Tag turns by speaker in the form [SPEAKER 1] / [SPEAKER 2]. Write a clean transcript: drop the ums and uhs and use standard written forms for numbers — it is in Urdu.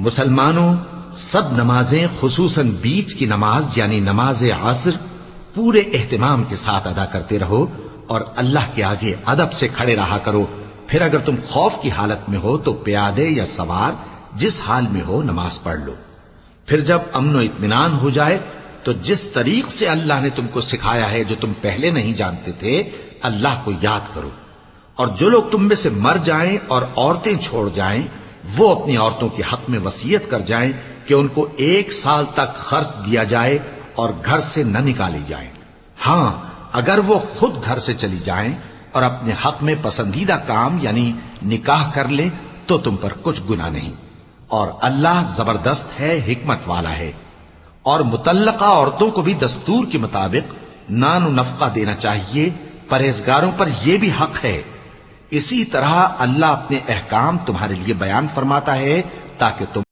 [SPEAKER 1] مسلمانوں، سب نمازیں خصوصاً بیچ کی نماز یعنی نماز عصر پورے اہتمام کے ساتھ ادا کرتے رہو اور اللہ کے آگے ادب سے کھڑے رہا کرو. پھر اگر تم خوف کی حالت میں ہو تو پیادے یا سوار جس حال میں ہو نماز پڑھ لو. پھر جب امن و اطمینان ہو جائے تو جس طریق سے اللہ نے تم کو سکھایا ہے جو تم پہلے نہیں جانتے تھے اللہ کو یاد کرو. اور جو لوگ تم میں سے مر جائیں اور عورتیں چھوڑ جائیں وہ اپنی عورتوں کے حق میں وصیت کر جائیں کہ ان کو 1 سال تک خرچ دیا جائے اور گھر سے نہ نکالی جائیں. ہاں اگر وہ خود گھر سے چلی جائیں اور اپنے حق میں پسندیدہ کام یعنی نکاح کر لیں تو تم پر کچھ گناہ نہیں. اور اللہ زبردست ہے، حکمت والا ہے. اور مطلقہ عورتوں کو بھی دستور کے مطابق نان و نفقہ دینا چاہیے. پرہیزگاروں پر یہ بھی حق ہے. اسی طرح اللہ اپنے احکام تمہارے لیے بیان فرماتا ہے تاکہ تم